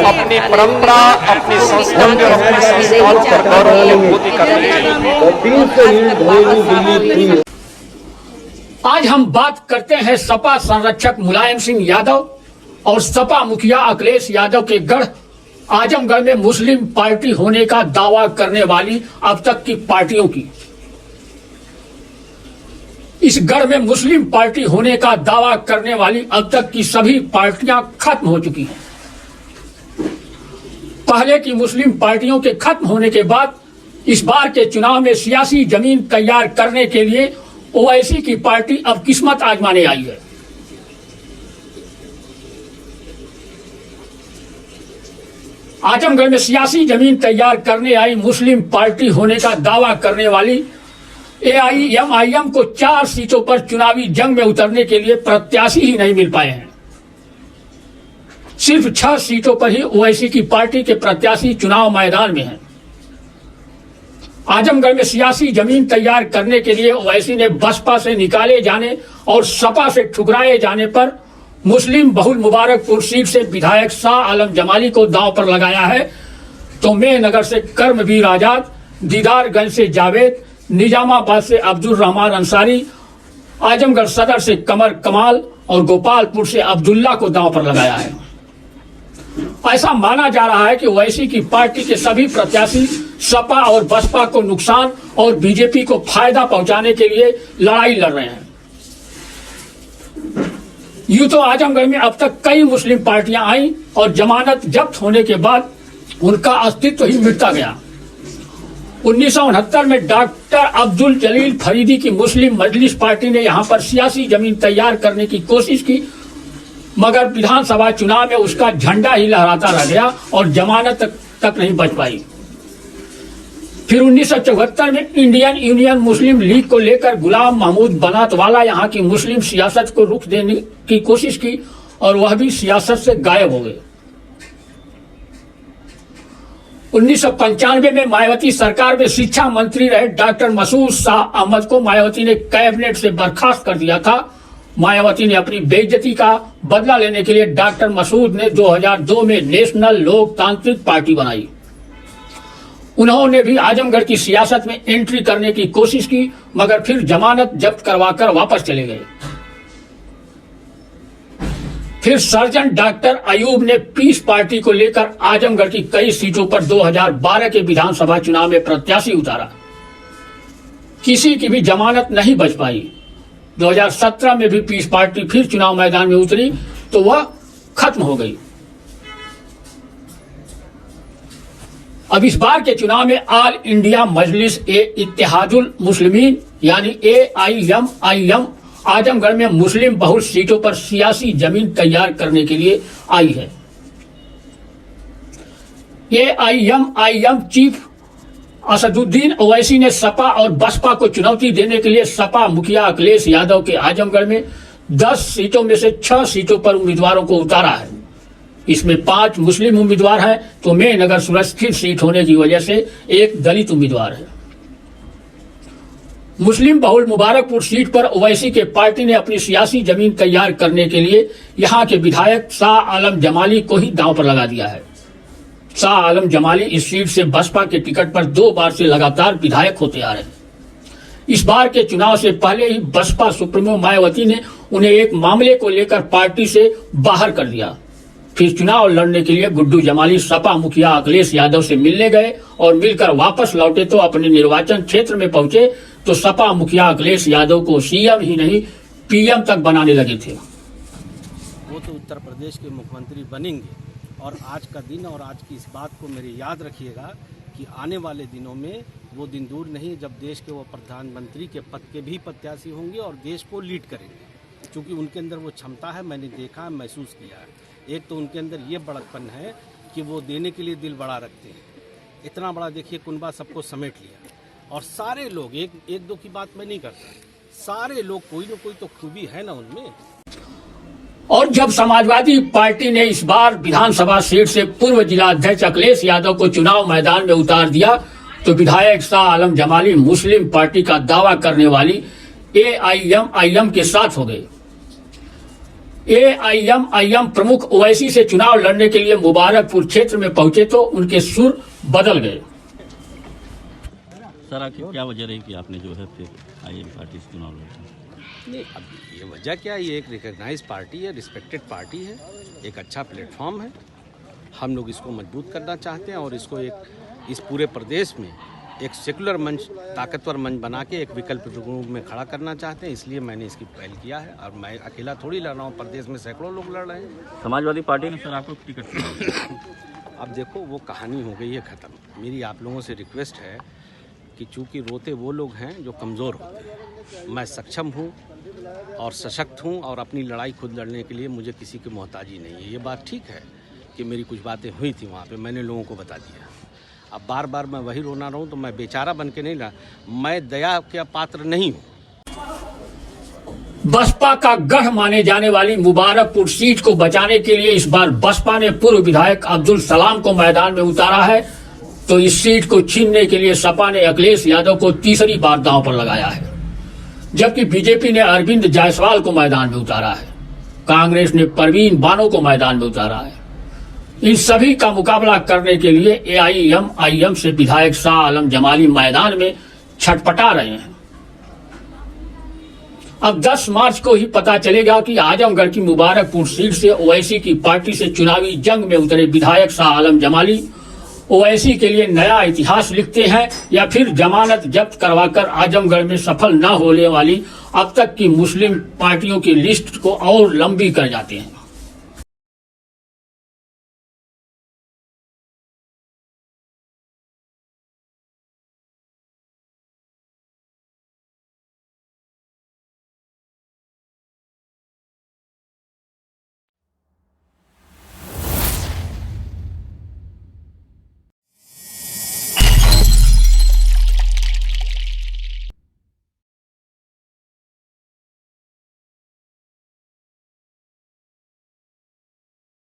अपनी परंपरा, अपनी संस्कृति और अपने संस्कारों पर गौरव की अनुभूति करनी चाहिए। आज हम बात करते हैं सपा संरक्षक मुलायम सिंह यादव और सपा मुखिया अखिलेश यादव के गढ़ आजमगढ़ में मुस्लिम पार्टी होने का दावा करने वाली अब तक की पार्टियों की। इस गढ़ में मुस्लिम पार्टी होने का दावा करने वाली अब तक की सभी पार्टियां खत्म हो चुकी हैं। पहले की मुस्लिम पार्टियों के खत्म होने के बाद इस बार के चुनाव में सियासी जमीन तैयार करने के लिए ओवैसी की पार्टी अब किस्मत आजमाने आई है। आजमगढ़ में सियासी जमीन तैयार करने आई मुस्लिम पार्टी होने का दावा करने वाली AIMIM को 4 सीटों पर चुनावी जंग में उतरने के लिए प्रत्याशी ही नहीं मिल पाए हैं। सिर्फ 6 सीटों पर ही ओवैसी की पार्टी के प्रत्याशी चुनाव मैदान में हैं। आजमगढ़ में सियासी जमीन तैयार करने के लिए ओवैसी ने बसपा से निकाले जाने और सपा से ठुकराए जाने पर मुस्लिम बहुल मुबारकपुर सीट से विधायक शाह आलम जमाली को दांव पर लगाया है, तो मेहनगर से कर्मवीर आजाद, दीदारगंज से जावेद, निजामाबाद से अब्दुल रहमान अंसारी, आजमगढ़ सदर से कमर कमाल और गोपालपुर से अब्दुल्ला को दांव पर लगाया है। ऐसा माना जा रहा है कि ओवैसी की पार्टी के सभी प्रत्याशी सपा और बसपा को नुकसान और बीजेपी को फायदा पहुंचाने के लिए लड़ाई लड़ रहे हैं। यूं तो आजमगढ़ में अब तक कई मुस्लिम पार्टियां आई और जमानत जब्त होने के बाद उनका अस्तित्व ही मिटता गया। 1969 में डॉक्टर अब्दुल जलील फरीदी की मुस्लिम मजलिस पार्टी ने यहां पर सियासी जमीन तैयार करने की कोशिश की, मगर विधानसभा चुनाव में उसका झंडा ही लहराता रह गया और जमानत तक नहीं बच पाई। फिर 1974 में इंडियन यूनियन मुस्लिम लीग को लेकर गुलाम महमूद बनातवाला यहां की मुस्लिम सियासत को रुख देने की कोशिश की और वह भी सियासत से गायब हो गए। 1995 में मायावती सरकार में शिक्षा मंत्री रहे डॉक्टर मसूद शाह अहमद को मायावती ने कैबिनेट से बर्खास्त कर दिया था। मायावती ने अपनी बेइज्जती का बदला लेने के लिए डॉक्टर मसूद ने 2002 में नेशनल लोकतांत्रिक पार्टी बनाई। उन्होंने भी आजमगढ़ की सियासत में एंट्री करने की कोशिश की, मगर फिर जमानत जब्त करवाकर वापस चले गए। फिर सर्जन डॉक्टर अयूब ने पीस पार्टी को लेकर आजमगढ़ की कई सीटों पर 2012 के विधानसभा चुनाव में प्रत्याशी उतारा। किसी की भी जमानत नहीं बच पाई। 2017 में भी पीस पार्टी फिर चुनाव मैदान में उतरी तो वह खत्म हो गई। अब इस बार के चुनाव में ऑल इंडिया मजलिस इत्तेहादुल मुस्लिमीन यानी AIMIM आजमगढ़ में मुस्लिम बहुल सीटों पर सियासी जमीन तैयार करने के लिए आई है। AIMIM चीफ असदुद्दीन ओवैसी ने सपा और बसपा को चुनौती देने के लिए सपा मुखिया अखिलेश यादव के आजमगढ़ में 10 सीटों में से 6 सीटों पर उम्मीदवारों को उतारा है। इसमें 5 मुस्लिम उम्मीदवार हैं, तो मेहनगर सुरक्षित सीट होने की वजह से एक दलित उम्मीदवार है। मुस्लिम बहुल मुबारकपुर सीट पर ओवैसी के पार्टी ने अपनी सियासी जमीन तैयार करने के लिए यहां के विधायक शाह आलम जमाली को ही दांव पर लगा दिया है। शाह आलम जमाली इस सीट से बसपा के टिकट पर 2 बार से लगातार विधायक होते आ रहे हैं। इस बार के चुनाव से पहले ही बसपा सुप्रीमो मायावती ने उन्हें एक मामले को लेकर पार्टी से बाहर कर दिया। फिर चुनाव लड़ने के लिए गुड्डू जमाली सपा मुखिया अखिलेश यादव से मिलने गए और मिलकर वापस लौटे तो अपने निर्वाचन क्षेत्र में पहुंचे तो सपा मुखिया अखिलेश यादव को CM ही नहीं PM तक बनाने लगे थे। वो तो उत्तर प्रदेश के मुख्यमंत्री बनेंगे और आज का दिन और आज की इस बात को मेरे याद रखिएगा कि आने वाले दिनों में वो दिन दूर नहीं जब देश के वो प्रधानमंत्री के पद के भी प्रत्याशी होंगे और देश को लीड करेंगे, क्योंकि उनके अंदर वो क्षमता है। मैंने देखा है, महसूस किया है। एक तो उनके अंदर ये बड़कपन है कि वो देने के लिए दिल बड़ा रखते हैं। इतना बड़ा देखिए कुनबा सबको समेट लिया और सारे लोग एक दो की बात मैं नहीं करता, सारे लोग कोई ना कोई तो खूबी है ना उनमें। और जब समाजवादी पार्टी ने इस बार विधानसभा सीट से पूर्व जिला अध्यक्ष अखिलेश यादव को चुनाव मैदान में उतार दिया तो विधायक शाह आलम जमाली मुस्लिम पार्टी का दावा करने वाली AIMIM के साथ हो गए। एआईएम प्रमुख ओवैसी से चुनाव लड़ने के लिए मुबारकपुर क्षेत्र में पहुंचे तो उनके सुर बदल गए। सर आखिर क्या वजह रही कि आपने जो है फिर आईएम पार्टी से चुनाव लड़ा? नहीं, अब ये वजह क्या है, ये एक रिकग्नाइज पार्टी है, रिस्पेक्टेड पार्टी है, एक अच्छा प्लेटफॉर्म है। हम लोग इसको मजबूत करना चाहते हैं और इसको एक इस पूरे प्रदेश में एक सेकुलर मंच, ताकतवर मंच बना के एक विकल्प के रूप में खड़ा करना चाहते हैं। इसलिए मैंने इसकी पहल किया है और मैं अकेला थोड़ी लड़ रहा हूँ, प्रदेश में सैकड़ों लोग लड़ रहे हैं। समाजवादी पार्टी ने सर आपको टिकट दिया। अब देखो वो कहानी हो गई है ख़त्म। मेरी आप लोगों से रिक्वेस्ट है कि चूँकि रोते वो लोग हैं जो कमज़ोर होते हैं, मैं सक्षम हूँ और सशक्त हूँ और अपनी लड़ाई खुद लड़ने के लिए मुझे किसी की मोहताजी नहीं है। ये बात ठीक है कि मेरी कुछ बातें हुई थी वहाँ पे, मैंने लोगों को बता दिया। अब बार बार मैं वही रोना रहूं तो मैं बेचारा बन के नहीं रहा। मैं दया के पात्र नहीं हूं। बसपा का गढ़ माने जाने वाली मुबारकपुर सीट को बचाने के लिए इस बार बसपा ने पूर्व विधायक अब्दुल सलाम को मैदान में उतारा है, तो इस सीट को छीनने के लिए सपा ने अखिलेश यादव को तीसरी बार दांव पर लगाया है, जबकि बीजेपी ने अरविंद जायसवाल को मैदान में उतारा है। कांग्रेस ने परवीन बानो को मैदान में उतारा है। इन सभी का मुकाबला करने के लिए एआईएम से विधायक शाह आलम जमाली मैदान में छटपटा रहे हैं। अब 10 मार्च को ही पता चलेगा कि आजमगढ़ की मुबारकपुर सीट से ओवैसी की पार्टी से चुनावी जंग में उतरे विधायक शाह आलम जमाली ओवैसी के लिए नया इतिहास लिखते हैं या फिर जमानत जब्त करवाकर आजमगढ़ में सफल न होने वाली अब तक की मुस्लिम पार्टियों की लिस्ट को और लंबी कर जाते हैं।